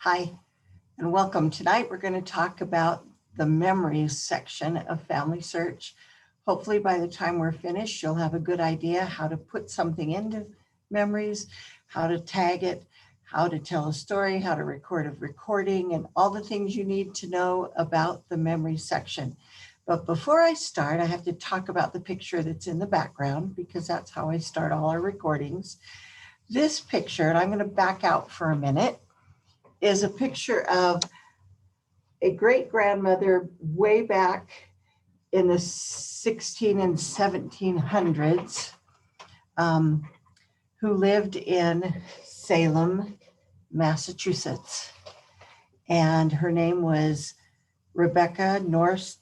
Hi, and welcome. Tonight we're going to talk about the memories section of Family Search. Hopefully by the time we're finished, you'll have a good idea how to put something into memories, how to tag it, how to tell a story, how to record a recording, and all the things you need to know about the memory section. But before I start, I have to talk about the picture that's in the background because that's how I start all our recordings. This picture, and I'm going to back out for a minute, is a picture of a great grandmother way back in the 16 and 1700s who lived in Salem, Massachusetts. And her name was Rebecca Nurse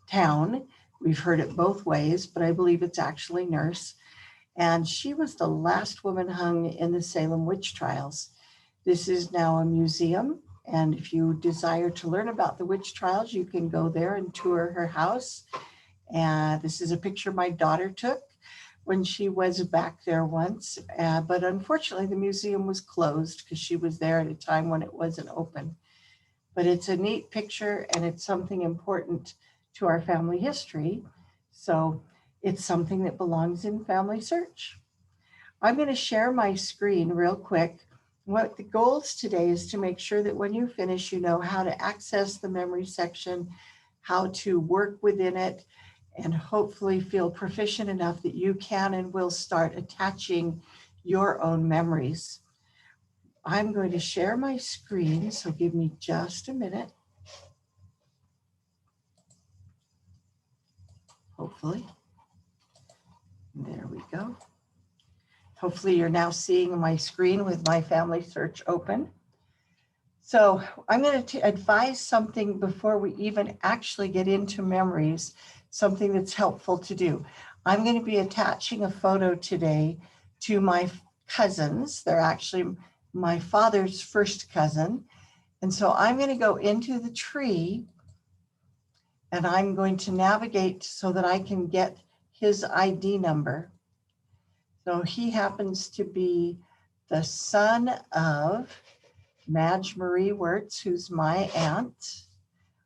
Town. We've heard it both ways, but I believe it's actually Nurse. And she was the last woman hung in the Salem witch trials. This is now a museum, and if you desire to learn about the witch trials, you can go there and tour her house. And this is a picture my daughter took when she was back there once, but unfortunately the museum was closed because she was there at a time when it wasn't open. But it's a neat picture, and it's something important to our family history, so it's something that belongs in Family Search. I'm going to share my screen real quick. What the goals today is to make sure that when you finish, you know how to access the memory section, how to work within it, and hopefully feel proficient enough that you can and will start attaching your own memories. I'm going to share my screen, so give me just a minute. Hopefully. There we go. Hopefully you're now seeing my screen with my Family Search open. So I'm going to advise something before we even actually get into memories, something that's helpful to do. I'm going to be attaching a photo today to my cousins. They're actually my father's first cousin. And so I'm going to go into the tree and I'm going to navigate so that I can get his ID number. So he happens to be the son of Madge Marie Wirtz, who's my aunt.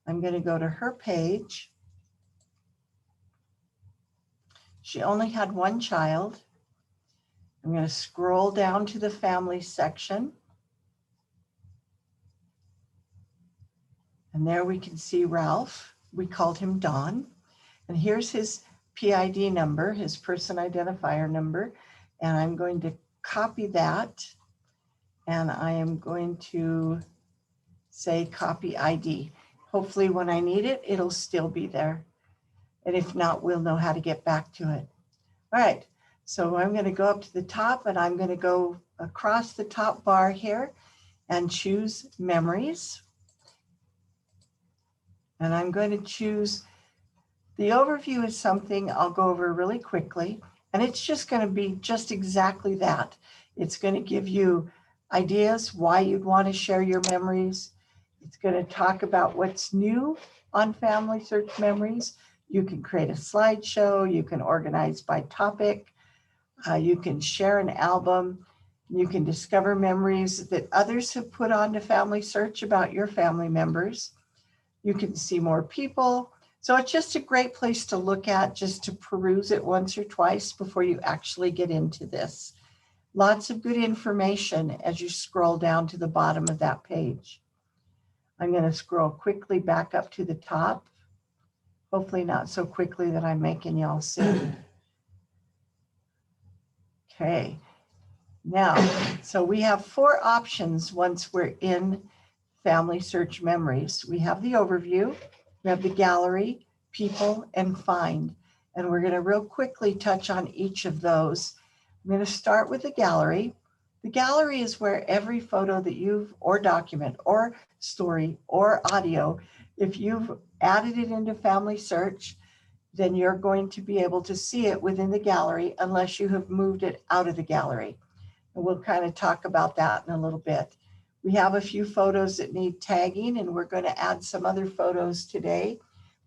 I'm going to go to her page. She only had one child. I'm going to scroll down to the family section. And there we can see Ralph. We called him Don. And here's his PID number, his person identifier number. And I'm going to copy that. And I am going to say copy ID. Hopefully when I need it, it'll still be there. And if not, we'll know how to get back to it. All right, so I'm going to go up to the top and I'm going to go across the top bar here and choose memories. And I'm going to choose, the overview is something I'll go over really quickly. And it's just going to be just exactly that. It's going to give you ideas why you'd want to share your memories. It's going to talk about what's new on Family Search Memories. You can create a slideshow, you can organize by topic, you can share an album, you can discover memories that others have put onto Family Search about your family members. You can see more people. So it's just a great place to look at, just to peruse it once or twice before you actually get into this. Lots of good information as you scroll down to the bottom of that page. I'm going to scroll quickly back up to the top. Hopefully not so quickly that I'm making y'all sick. Okay, now, so we have 4 options once we're in Family Search Memories. We have the overview, we have the gallery, people, and find. And we're going to real quickly touch on each of those. I'm going to start with the gallery. The gallery is where every photo that you've, or document, or story, or audio, if you've added it into Family Search, then you're going to be able to see it within the gallery unless you have moved it out of the gallery. And we'll kind of talk about that in a little bit. We have a few photos that need tagging, and we're going to add some other photos today,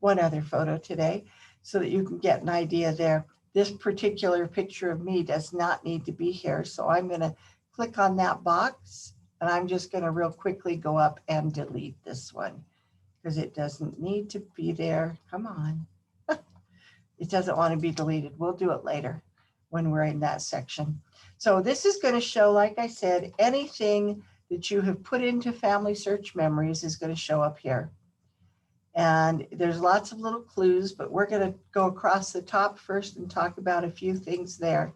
one other photo today, so that you can get an idea there. This particular picture of me does not need to be here, so I'm going to click on that box And I'm just going to real quickly go up and delete this one because it doesn't need to be there. Come on. It doesn't want to be deleted. We'll do it later when we're in that section. So this is going to show, like I said, anything that you have put into FamilySearch Memories is going to show up here. And there's lots of little clues, but we're going to go across the top first and talk about a few things there.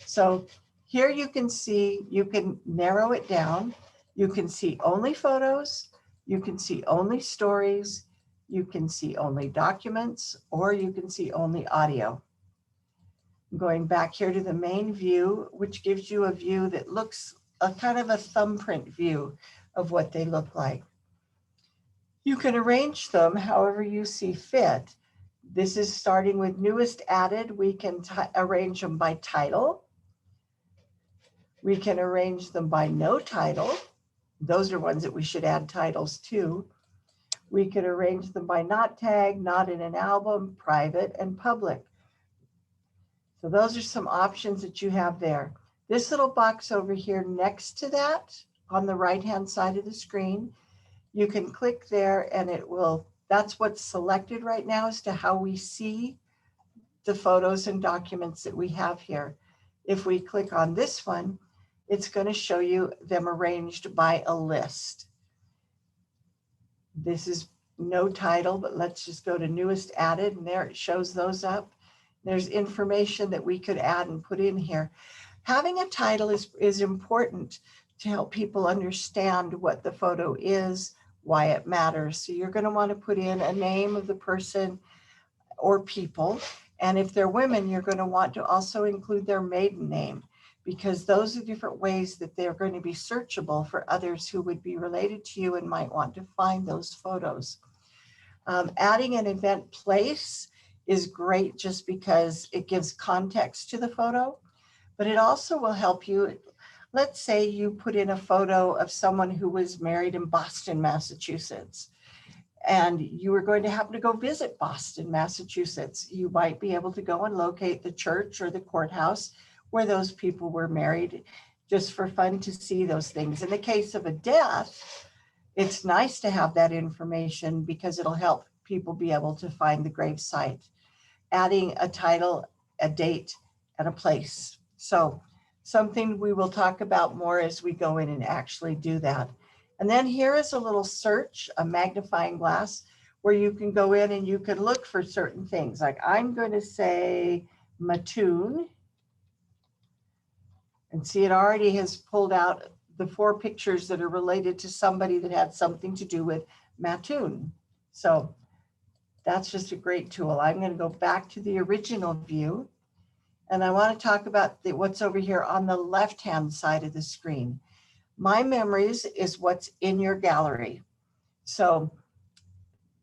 So here you can see, you can narrow it down. You can see only photos, you can see only stories, you can see only documents, or you can see only audio. I'm going back here to the main view, which gives you a view that looks a kind of a thumbprint view of what they look like. You can arrange them however you see fit. This is starting with newest added. We can arrange them by title. We can arrange them by no title. Those are ones that we should add titles to. We could arrange them by not tagged, not in an album, private, and public. So those are some options that you have there. This little box over here next to that on the right-hand side of the screen, you can click there and it will, that's what's selected right now as to how we see the photos and documents that we have here. If we click on this one, it's going to show you them arranged by a list. This is no title, but let's just go to newest added, and there it shows those up. There's information that we could add and put in here. Having a title is important to help people understand what the photo is, why it matters. So you're going to want to put in a name of the person or people. And if they're women, you're going to want to also include their maiden name, because those are different ways that they're going to be searchable for others who would be related to you and might want to find those photos. Adding an event place is great just because it gives context to the photo, but it also will help you. Let's say you put in a photo of someone who was married in Boston, Massachusetts, and you were going to happen to go visit Boston, Massachusetts. You might be able to go and locate the church or the courthouse where those people were married, just for fun to see those things. In the case of a death, it's nice to have that information because it'll help people be able to find the grave site. Adding a title, a date, and a place. So something we will talk about more as we go in and actually do that. And then here is a little search, a magnifying glass, where you can go in and you can look for certain things. Like I'm going to say Mattoon, and see it already has pulled out the 4 pictures that are related to somebody that had something to do with Mattoon. So that's just a great tool. I'm going to go back to the original view, and I want to talk about what's over here on the left-hand side of the screen. My Memories is what's in your gallery. So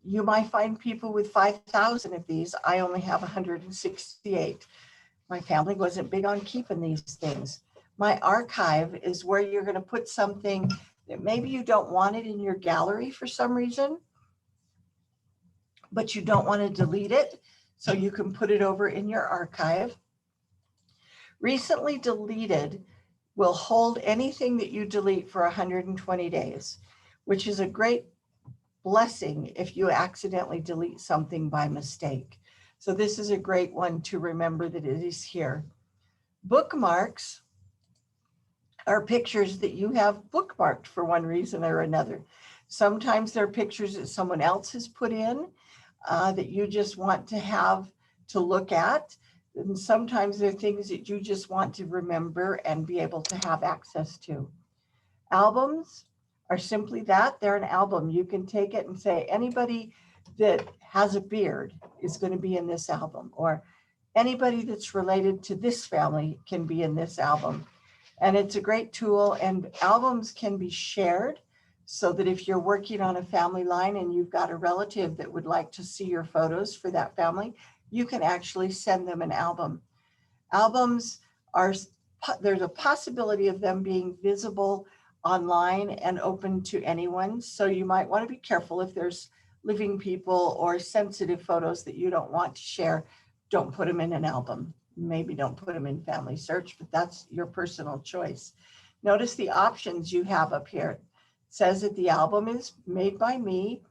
you might find people with 5,000 of these. I only have 168. My family wasn't big on keeping these things. My archive is where you're going to put something that maybe you don't want it in your gallery for some reason, but you don't want to delete it, so you can put it over in your archive. Recently deleted will hold anything that you delete for 120 days, which is a great blessing if you accidentally delete something by mistake. So this is a great one to remember that it is here. Bookmarks are pictures that you have bookmarked for one reason or another. Sometimes they're pictures that someone else has put in that you just want to have to look at. And sometimes they're things that you just want to remember and be able to have access to. Albums are simply that. They're an album. You can take it and say anybody that has a beard is going to be in this album, or anybody that's related to this family can be in this album. And it's a great tool, and albums can be shared so that if you're working on a family line and you've got a relative that would like to see your photos for that family, you can actually send them an album. Albums there's a possibility of them being visible online and open to anyone. So you might want to be careful if there's living people or sensitive photos that you don't want to share. Don't put them in an album. Maybe don't put them in FamilySearch, but that's your personal choice. Notice the options you have up here. It says that the album is made by me.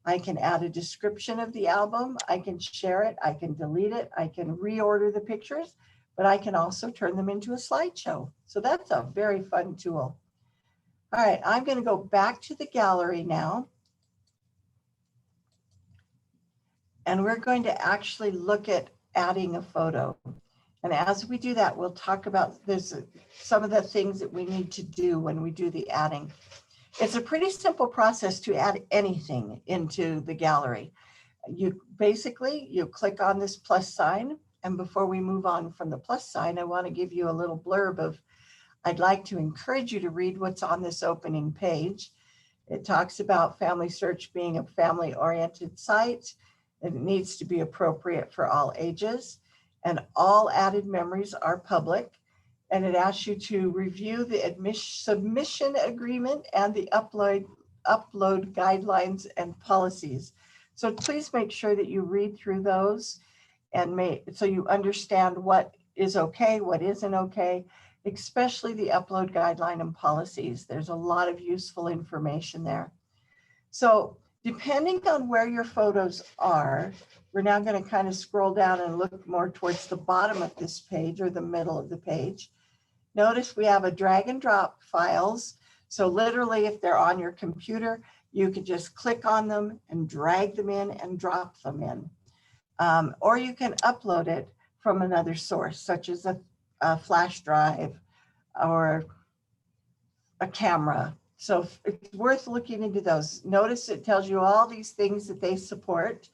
I can add a description of the album. I can share it. I can delete it. I can reorder the pictures, but I can also turn them into a slideshow. So that's a very fun tool. All right, I'm going to go back to the gallery now. And we're going to actually look at adding a photo. And as we do that, we'll talk about some of the things that we need to do when we do the adding. It's a pretty simple process to add anything into the gallery. You click on this plus sign. And before we move on from the plus sign, I want to give you a little blurb of, I'd like to encourage you to read what's on this opening page. It talks about FamilySearch being a family-oriented site. It needs to be appropriate for all ages, and all added memories are public. And it asks you to review the submission agreement and the upload guidelines and policies. So please make sure that you read through those so you understand what is okay, what isn't okay, especially the upload guideline and policies. There's a lot of useful information there. So depending on where your photos are, we're now going to kind of scroll down and look more towards the bottom of this page or the middle of the page. Notice we have a drag and drop files. So literally, if they're on your computer, you can just click on them and drag them in and drop them in. Or you can upload it from another source, such as a flash drive or a camera. So it's worth looking into those. Notice it tells you all these things that they support,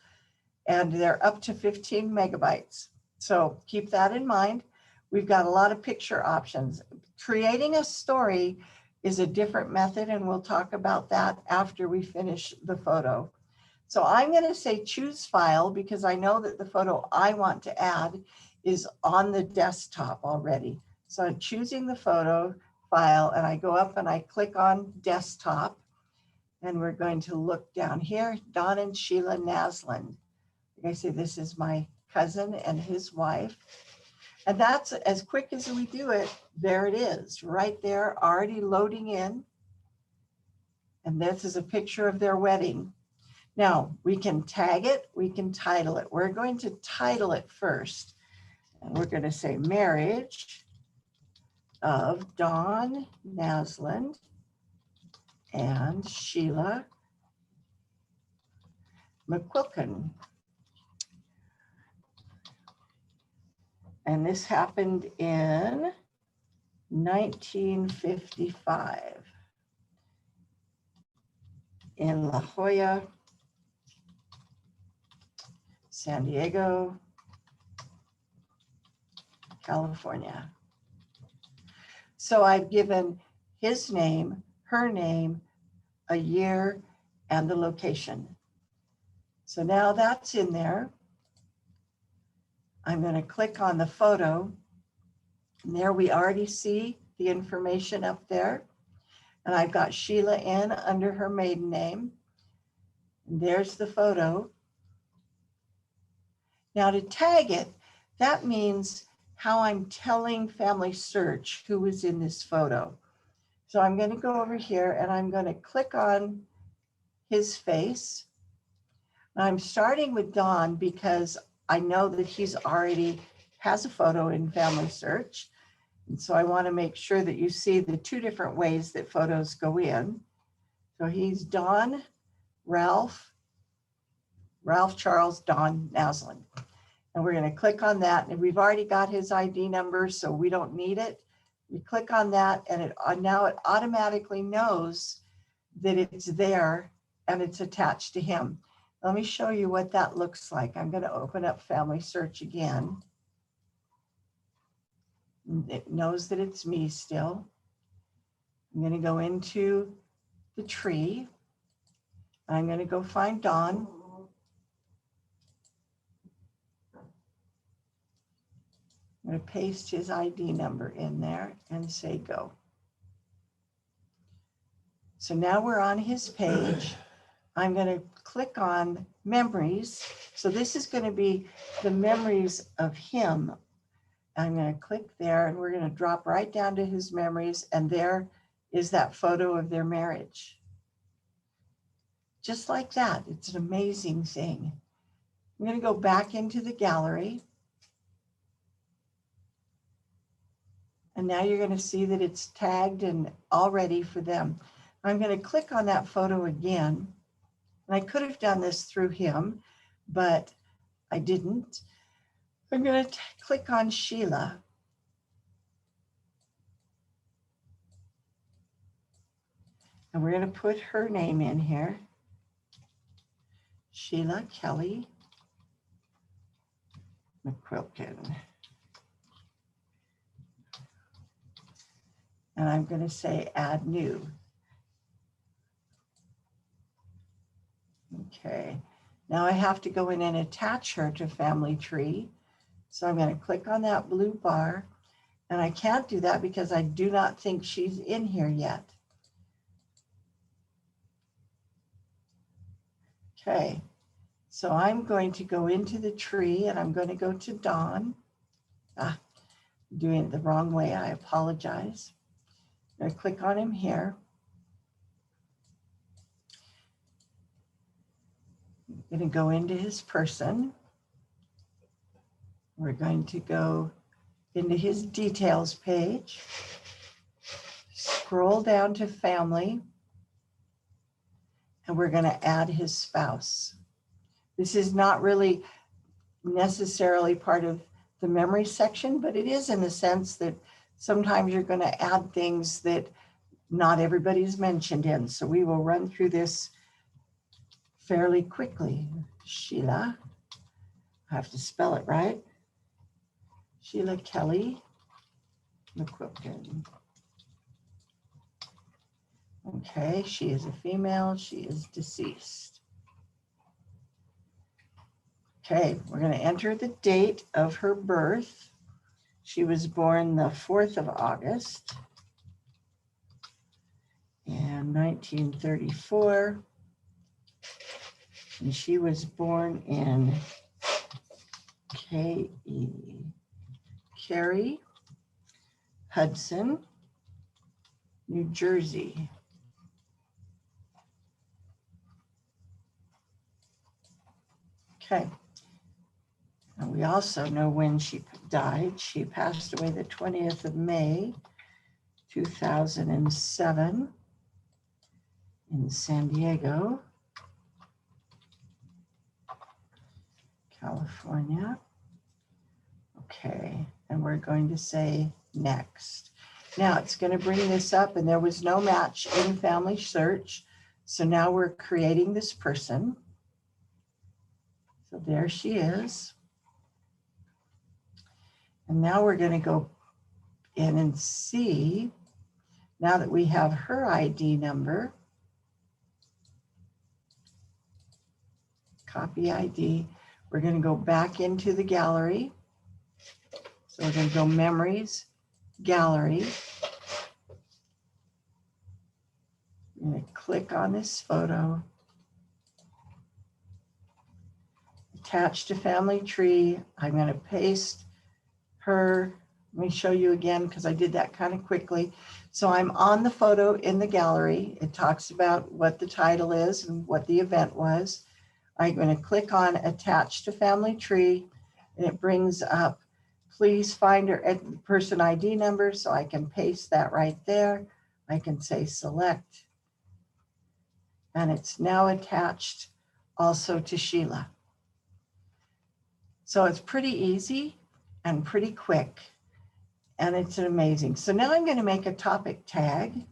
and they're up to 15 megabytes. So keep that in mind. We've got a lot of picture options. Creating a story is a different method, and we'll talk about that after we finish the photo. So I'm going to say choose file because I know that the photo I want to add is on the desktop already. So I'm choosing the photo file, and I go up and I click on desktop, and we're going to look down here, Don and Sheila Naslund. Like I say, this is my cousin and his wife. And that's as quick as we do it. There it is, right there, already loading in. And this is a picture of their wedding. Now, we can tag it, we can title it. We're going to title it first. And we're going to say marriage of Don Naslund and Sheila McQuilkin. And this happened in 1955 in La Jolla, San Diego, California. So I've given his name, her name, a year, and the location. So now that's in there. I'm going to click on the photo. And there we already see the information up there. And I've got Sheila in under her maiden name. And there's the photo. Now to tag it, that means how I'm telling FamilySearch who was in this photo. So I'm going to go over here and I'm going to click on his face. I'm starting with Don because I know that he's already has a photo in FamilySearch. And so I want to make sure that you see the two different ways that photos go in. So he's Don, Ralph Charles, Don Naslund. And we're going to click on that. And we've already got his ID number, so we don't need it. We click on that, and now it automatically knows that it's there and it's attached to him. Let me show you what that looks like. I'm going to open up FamilySearch again. It knows that it's me still. I'm going to go into the tree. I'm going to go find Don. I'm going to paste his ID number in there and say go. So now we're on his page. I'm going to click on memories. So this is going to be the memories of him. I'm going to click there and we're going to drop right down to his memories. And there is that photo of their marriage. Just like that. It's an amazing thing. I'm going to go back into the gallery. And now you're going to see that it's tagged and all ready for them. I'm going to click on that photo again. And I could have done this through him, but I didn't. I'm going to click on Sheila. And we're going to put her name in here. Sheila Kelly McQuilkin. And I'm going to say add new. Okay, now I have to go in and attach her to Family Tree. So I'm going to click on that blue bar. And I can't do that because I do not think she's in here yet. Okay, so I'm going to go into the tree and I'm going to go to Dawn. Doing it the wrong way, I apologize. I'm going to click on him here. I'm going to go into his person. We're going to go into his details page. Scroll down to family. And we're going to add his spouse. This is not really necessarily part of the memory section, but it is in the sense that sometimes you're going to add things that not everybody's mentioned in. So we will run through this fairly quickly. Sheila, I have to spell it right. Sheila Kelly McQuilkin. Okay, she is a female, she is deceased. Okay, we're going to enter the date of her birth. She was born the 4th of August in 1934. And she was born in Cary, Hudson, New Jersey. Okay. And we also know when she died. She passed away the 20th of May, 2007 in San Diego, California. Okay, and we're going to say next. Now it's going to bring this up, and there was no match in Family Search. So now we're creating this person. So there she is. And now we're going to go in and see, now that we have her ID number, copy ID, we're going to go back into the gallery. So we're going to go Memories, Gallery. I'm going to click on this photo. Attach to Family Tree. I'm going to paste her. Let me show you again because I did that kind of quickly. So I'm on the photo in the gallery. It talks about what the title is and what the event was. I'm going to click on Attach to Family Tree, and it brings up, please find her person ID number, so I can paste that right there. I can say select, and it's now attached also to Sheila. So it's pretty easy and pretty quick, and it's amazing. So now I'm going to make a topic tag,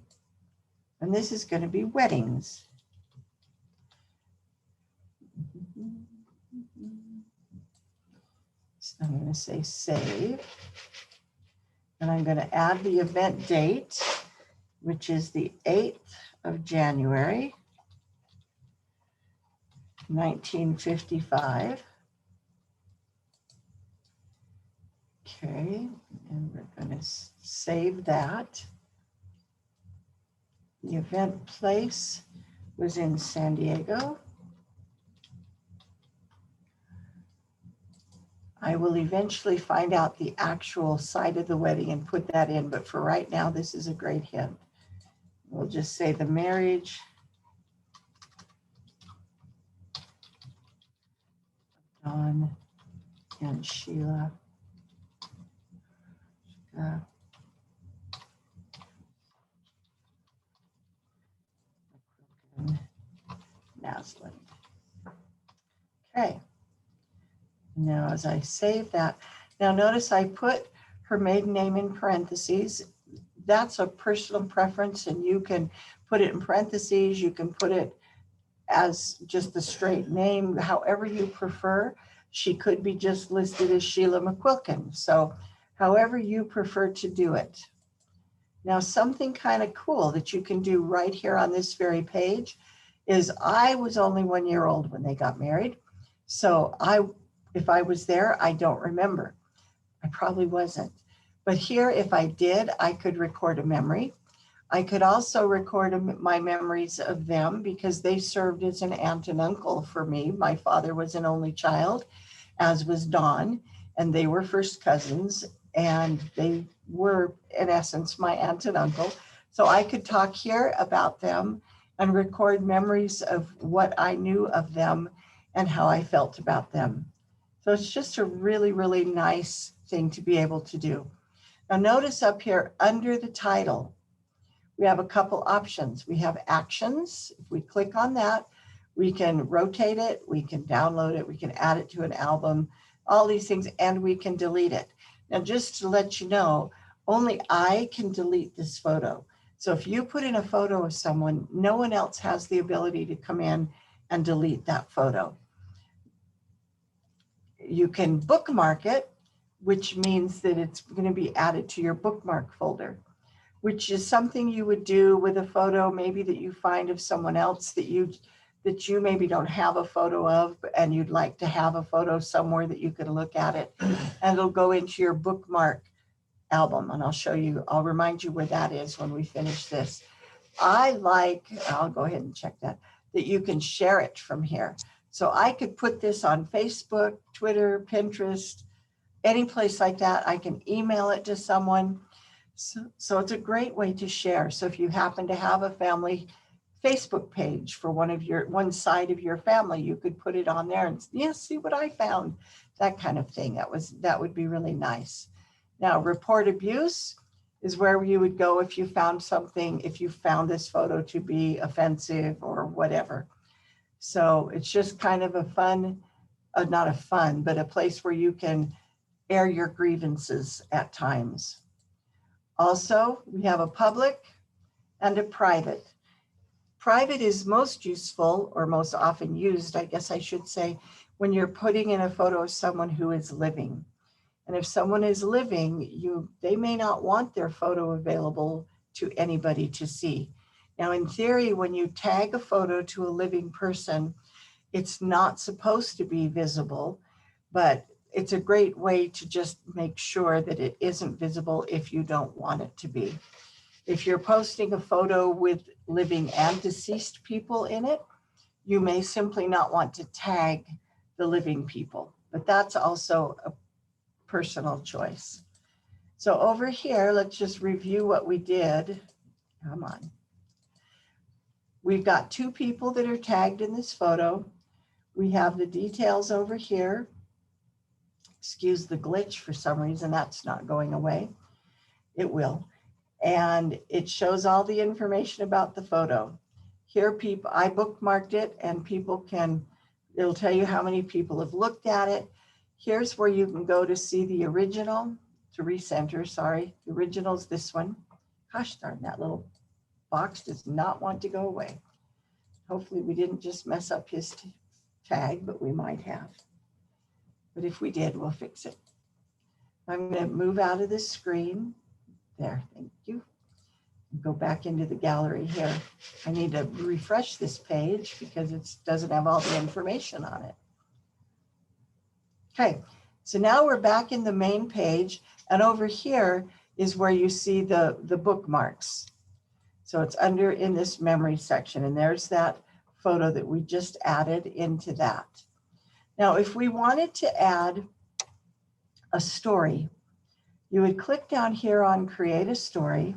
and this is going to be weddings. So I'm going to say save, and I'm going to add the event date, which is the 8th of January, 1955. Okay, and we're going to save that. The event place was in San Diego. I will eventually find out the actual site of the wedding and put that in, but for right now, this is a great hint. We'll just say the marriage of Don and Sheila Naslund. Okay. Now, as I save that, now notice I put her maiden name in parentheses. That's a personal preference, and you can put it in parentheses. You can put it as just the straight name, however you prefer. She could be just listed as Sheila McQuilkin. So however you prefer to do it. Now, something kind of cool that you can do right here on this very page is I was only 1 year old when they got married. So if I was there, I don't remember. I probably wasn't. But here, if I did, I could record a memory. I could also record my memories of them because they served as an aunt and uncle for me. My father was an only child, as was Dawn, and they were first cousins, and they were, in essence, my aunt and uncle. So I could talk here about them and record memories of what I knew of them and how I felt about them. So it's just a really, really nice thing to be able to do. Now notice up here under the title, we have a couple options. We have actions. If we click on that, we can rotate it, we can download it, we can add it to an album, all these things, and we can delete it. Now, just to let you know, only I can delete this photo. So if you put in a photo of someone, no one else has the ability to come in and delete that photo. You can bookmark it, which means that it's going to be added to your bookmark folder, which is something you would do with a photo maybe that you find of someone else that you maybe don't have a photo of, and you'd like to have a photo somewhere that you can look at it, and it'll go into your bookmark album. And I'll remind you where that is when we finish this. I'll go ahead and check that you can share it from here. So I could put this on Facebook, Twitter, Pinterest, any place like that. I can email it to someone. So it's a great way to share. So if you happen to have a family Facebook page for one side of your family, you could put it on there and see what I found, that kind of thing. That would be really nice. Now, report abuse is where you would go if you found this photo to be offensive or whatever. So it's just kind of but a place where you can air your grievances at times. Also, we have a public and a private. Private is most useful, or most often used, I guess I should say, when you're putting in a photo of someone who is living. And if someone is living, they may not want their photo available to anybody to see. Now, in theory, when you tag a photo to a living person, it's not supposed to be visible, but it's a great way to just make sure that it isn't visible if you don't want it to be. If you're posting a photo with living and deceased people in it, you may simply not want to tag the living people, but that's also a personal choice. So over here, let's just review what we did. Come on. We've got 2 people that are tagged in this photo. We have the details over here. Excuse the glitch, for some reason that's not going away. It will. And it shows all the information about the photo. Here, I bookmarked it, and it'll tell you how many people have looked at it. Here's where you can go to see the original, to recenter, sorry. The original's this one. Gosh darn, that little box does not want to go away. Hopefully we didn't just mess up his tag, but we might have. But if we did, we'll fix it. I'm going to move out of this screen. There, thank you. Go back into the gallery here. I need to refresh this page because it doesn't have all the information on it. Okay, so now we're back in the main page, and over here is where you see the bookmarks. So it's in this memory section, and there's that photo that we just added into that. Now, if we wanted to add a story. You would click down here on create a story,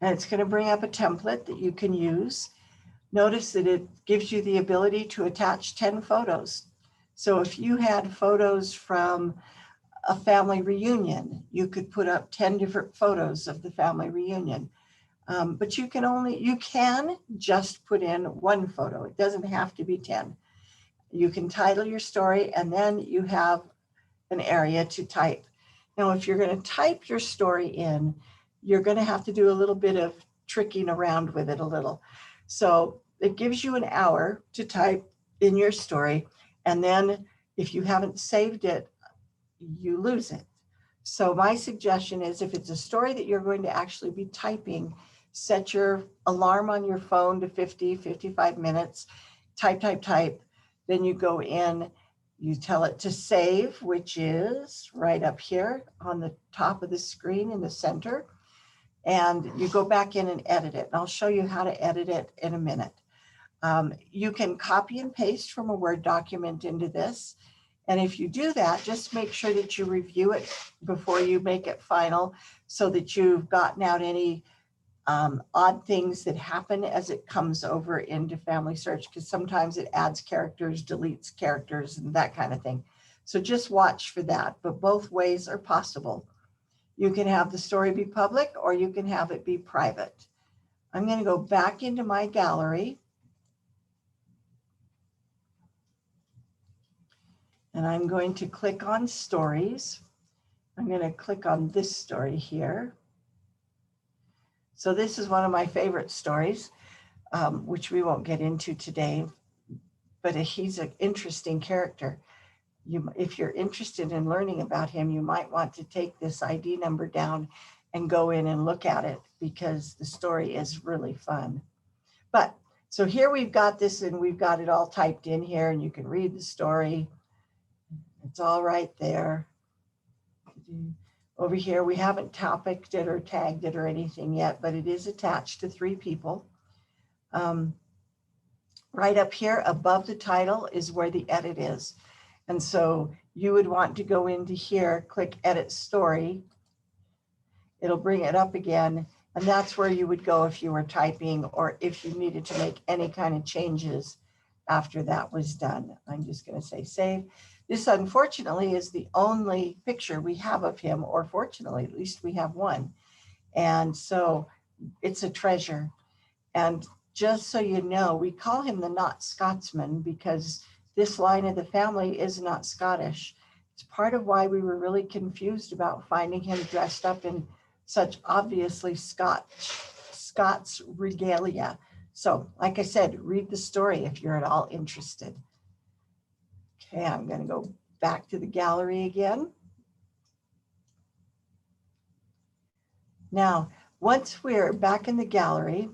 and it's going to bring up a template that you can use. Notice that it gives you the ability to attach 10 photos. So if you had photos from a family reunion, you could put up 10 different photos of the family reunion. But you can just put in one photo. It doesn't have to be 10. You can title your story, and then you have an area to type. Now, if you're going to type your story in, you're going to have to do a little bit of tricking around with it a little. So it gives you an hour to type in your story. And then if you haven't saved it, you lose it. So my suggestion is, if it's a story that you're going to actually be typing, set your alarm on your phone to 50, 55 minutes, type. Then you go in, you tell it to save, which is right up here on the top of the screen in the center. And you go back in and edit it. And I'll show you how to edit it in a minute. You can copy and paste from a Word document into this. And if you do that, just make sure that you review it before you make it final, so that you've gotten out any odd things that happen as it comes over into FamilySearch, because sometimes it adds characters, deletes characters, and that kind of thing. So just watch for that, but both ways are possible. You can have the story be public, or you can have it be private. I'm going to go back into my gallery, and I'm going to click on stories. I'm going to click on this story here. So this is one of my favorite stories, which we won't get into today, but he's an interesting character. If you're interested in learning about him, you might want to take this ID number down and go in and look at it, because the story is really fun. But so here we've got this, and we've got it all typed in here, and you can read the story. It's all right there. Over here, we haven't topicked it or tagged it or anything yet, but it is attached to 3 people. Right up here above the title is where the edit is. And so you would want to go into here, click edit story. It'll bring it up again. And that's where you would go if you were typing, or if you needed to make any kind of changes after that was done. I'm just going to say save. This, unfortunately, is the only picture we have of him, or fortunately, at least we have one. And so it's a treasure. And just so you know, we call him the Not Scotsman because this line of the family is not Scottish. It's part of why we were really confused about finding him dressed up in such obviously Scots regalia. So, like I said, read the story if you're at all interested. Okay, I'm going to go back to the gallery again. Now, once we're back in the gallery,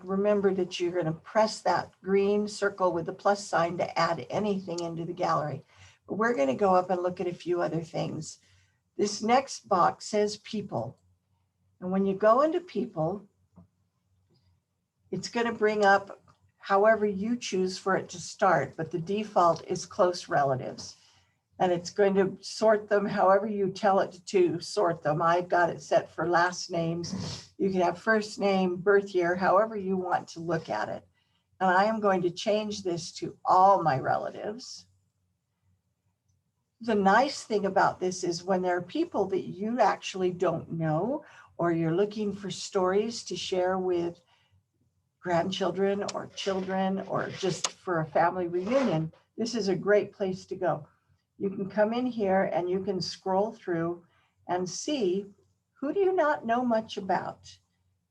remember that you're going to press that green circle with the plus sign to add anything into the gallery. But we're going to go up and look at a few other things. This next box says people. And when you go into people, it's going to bring up however you choose for it to start, but the default is close relatives. And it's going to sort them however you tell it to sort them. I've got it set for last names. You can have first name, birth year, however you want to look at it. And I am going to change this to all my relatives. The nice thing about this is when there are people that you actually don't know, or you're looking for stories to share with grandchildren or children, or just for a family reunion, this is a great place to go. You can come in here and you can scroll through and see, who do you not know much about?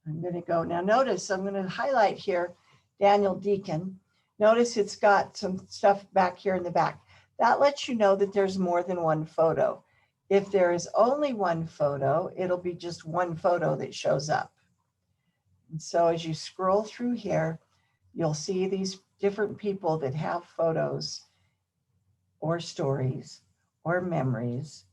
I'm going to go now. Notice I'm going to highlight here Daniel Deacon. Notice it's got some stuff back here in the back. That lets you know that there's more than one photo. If there is only one photo, it'll be just one photo that shows up. And so as you scroll through here, you'll see these different people that have photos or stories or memories.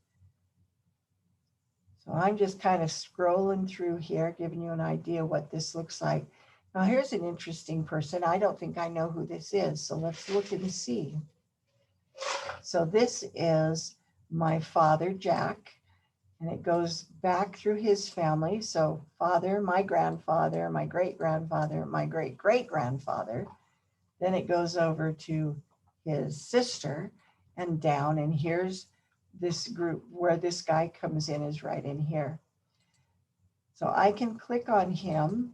So I'm just kind of scrolling through here, giving you an idea what this looks like. Now here's an interesting person. I don't think I know who this is, so let's look and see. So this is my father, Jack, and it goes back through his family. So father, my grandfather, my great-grandfather, my great-great-grandfather. Then it goes over to his sister and down, and here's this group where this guy comes in is right in here. So I can click on him.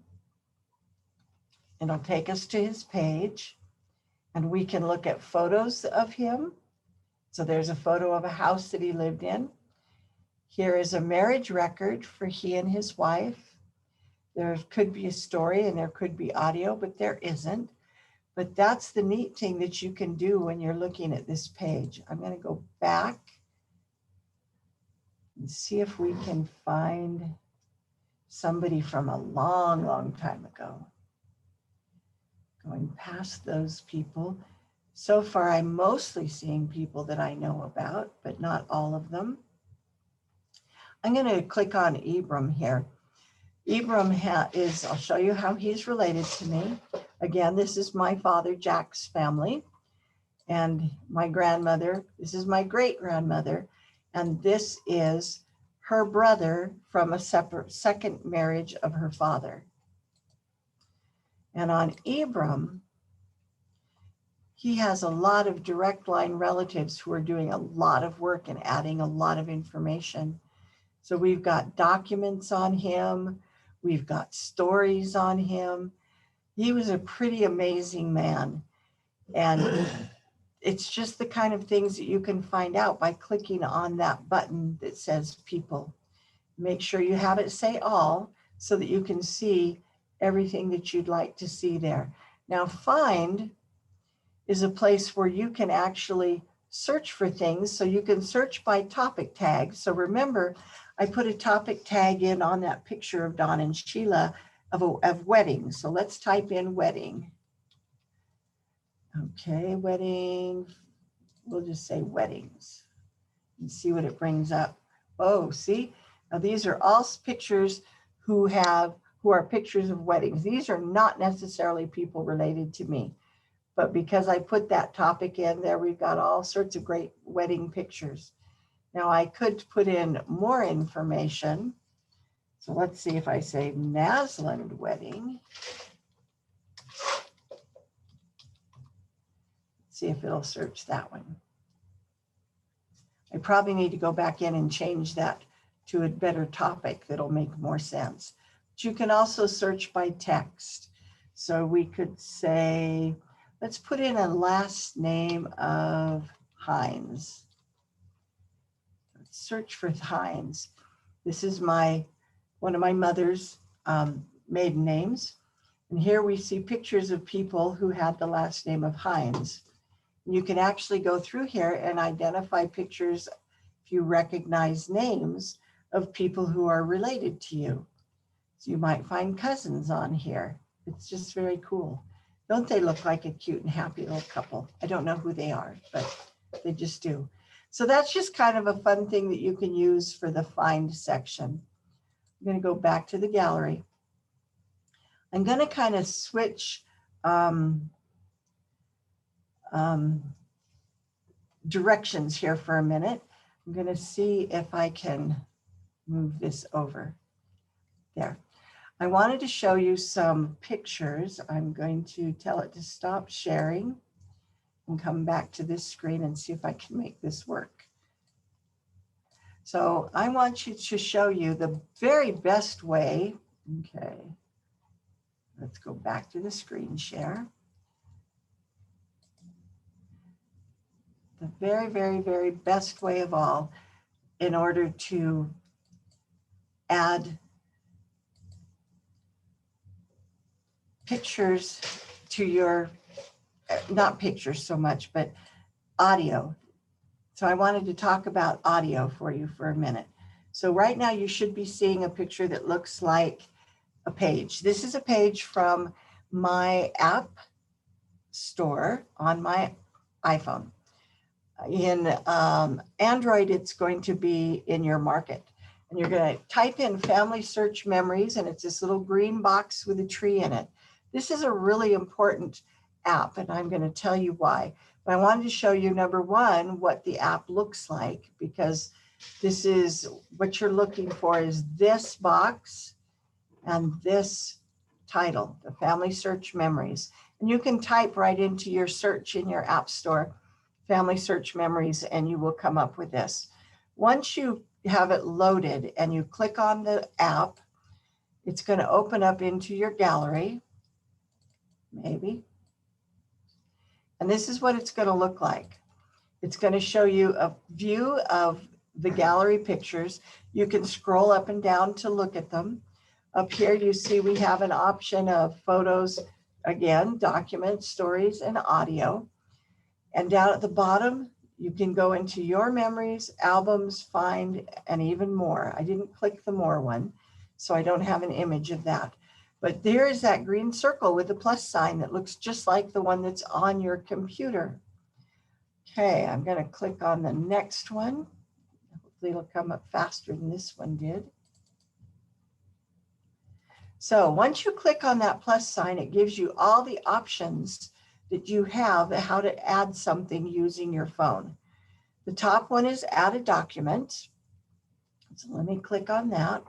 It'll take us to his page, and we can look at photos of him. So there's a photo of a house that he lived in. Here is a marriage record for he and his wife. There could be a story and there could be audio, but there isn't. But that's the neat thing that you can do when you're looking at this page. I'm going to go back and see if we can find somebody from a long, long time ago. Going past those people. So far, I'm mostly seeing people that I know about, but not all of them. I'm going to click on Ibram here. Ibram I'll show you how he's related to me. Again, this is my father, Jack's family, and my grandmother. This is my great-grandmother, and this is her brother from a second marriage of her father. And on Ibram, he has a lot of direct line relatives who are doing a lot of work and adding a lot of information. So we've got documents on him. We've got stories on him. He was a pretty amazing man. And it's just the kind of things that you can find out by clicking on that button that says people. Make sure you have it say all so that you can see everything that you'd like to see there. Now, find is a place where you can actually search for things. So you can search by topic tag. So remember, I put a topic tag in on that picture of Don and Sheila of wedding. So let's type in wedding. Okay, wedding. We'll just say weddings and see what it brings up. Oh, see? Now these are all pictures who are pictures of weddings. These are not necessarily people related to me. But because I put that topic in there, we've got all sorts of great wedding pictures. Now I could put in more information. So let's see if I say Naslund wedding. See if it'll search that one. I probably need to go back in and change that to a better topic that'll make more sense. But you can also search by text. So we could say, let's put in a last name of Hines. Let's search for Hines. This is one of my mother's maiden names. And here we see pictures of people who had the last name of Hines. You can actually go through here and identify pictures, if you recognize names, of people who are related to you. So you might find cousins on here. It's just very cool. Don't they look like a cute and happy little couple? I don't know who they are, but they just do. So that's just kind of a fun thing that you can use for the find section. I'm going to go back to the gallery. I'm going to kind of switch directions here for a minute. I'm going to see if I can move this over. There. I wanted to show you some pictures. I'm going to tell it to stop sharing and come back to this screen and see if I can make this work. So I want you to show you the very best way. Okay. Let's go back to the screen share. The very, very, very best way of all in order to add pictures to your, not pictures so much, but audio. So I wanted to talk about audio for you for a minute. So right now you should be seeing a picture that looks like a page. This is a page from my app store on my iPhone. In Android, it's going to be in your market. And you're going to type in FamilySearch Memories, and it's this little green box with a tree in it. This is a really important app, and I'm going to tell you why. But I wanted to show you, number one, what the app looks like, because this is what you're looking for is this box and this title, the Family Search Memories. And you can type right into your search in your app store, Family Search Memories, and you will come up with this. Once you have it loaded and you click on the app, it's going to open up into your gallery, maybe. And this is what it's going to look like. It's going to show you a view of the gallery pictures. You can scroll up and down to look at them. Up here, you see we have an option of photos, again, documents, stories, and audio. And down at the bottom, you can go into your memories, albums, find, and even more. I didn't click the more one, so I don't have an image of that. But there is that green circle with the plus sign that looks just like the one that's on your computer. Okay, I'm going to click on the next one. Hopefully it'll come up faster than this one did. So once you click on that plus sign, it gives you all the options that you have how to add something using your phone. The top one is add a document. So let me click on that.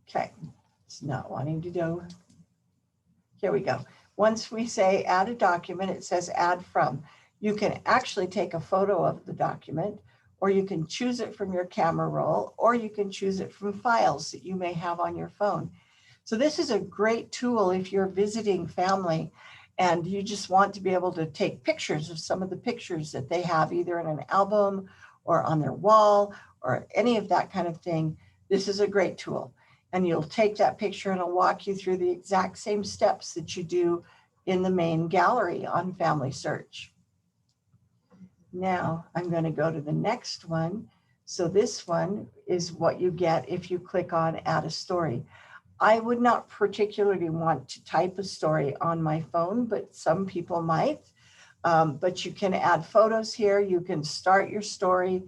Okay, it's not wanting to do. Here we go. Once we say add a document, it says add from. You can actually take a photo of the document, or you can choose it from your camera roll, or you can choose it from files that you may have on your phone. So this is a great tool if you're visiting family and you just want to be able to take pictures of some of the pictures that they have either in an album or on their wall or any of that kind of thing. This is a great tool. And you'll take that picture and it'll walk you through the exact same steps that you do in the main gallery on Family Search. Now I'm going to go to the next one. So this one is what you get if you click on add a story. I would not particularly want to type a story on my phone, but some people might. But you can add photos here. You can start your story.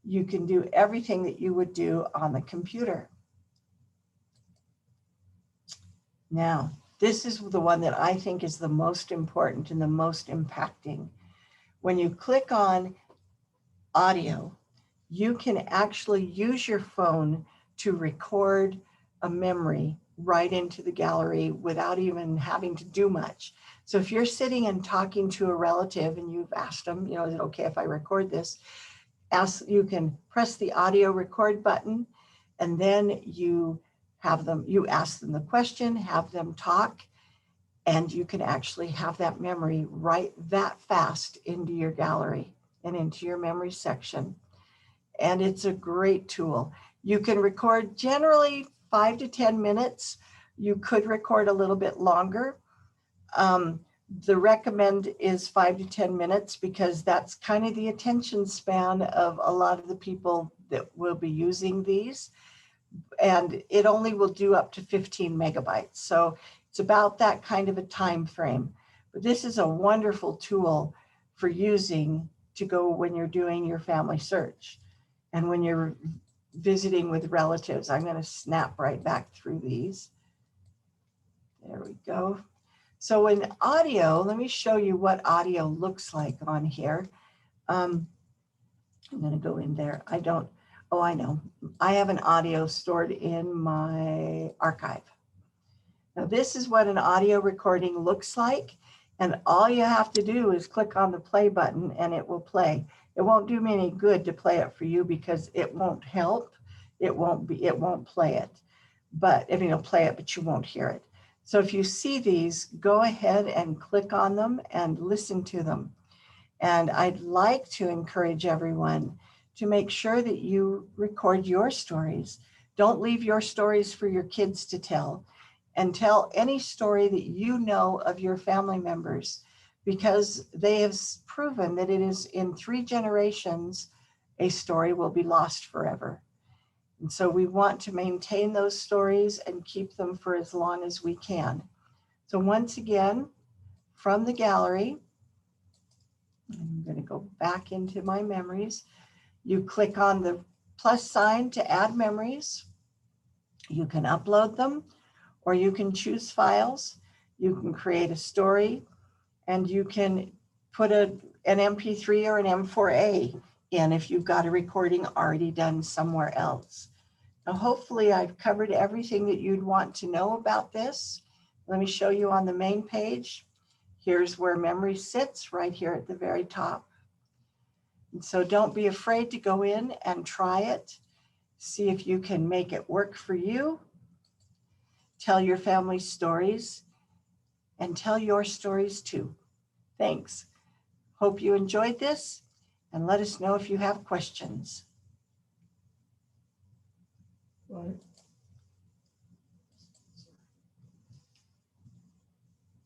You can do everything that you would do on the computer. Now, this is the one that I think is the most important and the most impacting. When you click on audio, you can actually use your phone to record a memory right into the gallery without even having to do much. So if you're sitting and talking to a relative and you've asked them, you know, is it okay if I record this? You can press the audio record button, and then you ask them the question, have them talk, and you can actually have that memory write that fast into your gallery and into your memory section. And it's a great tool. You can record generally 5 to 10 minutes. You could record a little bit longer. The recommend is 5 to 10 minutes because that's kind of the attention span of a lot of the people that will be using these. And it only will do up to 15 megabytes. So it's about that kind of a time frame. But this is a wonderful tool for using to go when you're doing your family search and when you're visiting with relatives. I'm going to snap right back through these. There we go. So in audio, let me show you what audio looks like on here. I'm going to go in there. I know. I have an audio stored in my archive. Now this is what an audio recording looks like. And all you have to do is click on the play button and it will play. It won't do me any good to play it for you because it won't help. It won't play it. But if you'll play it, but you won't hear it. So if you see these, go ahead and click on them and listen to them. And I'd like to encourage everyone to make sure that you record your stories. Don't leave your stories for your kids to tell, and tell any story that you know of your family members, because they have proven that it is in 3 generations, a story will be lost forever. And so we want to maintain those stories and keep them for as long as we can. So once again, from the gallery, I'm going to go back into my memories. You click on the plus sign to add memories. You can upload them, or you can choose files. You can create a story, and you can put an MP3 or an M4A in if you've got a recording already done somewhere else. Now, hopefully I've covered everything that you'd want to know about this. Let me show you on the main page. Here's where memory sits, right here at the very top. And so don't be afraid to go in and try it. See if you can make it work for you. Tell your family stories and tell your stories too. Thanks. Hope you enjoyed this, and let us know if you have questions. Right.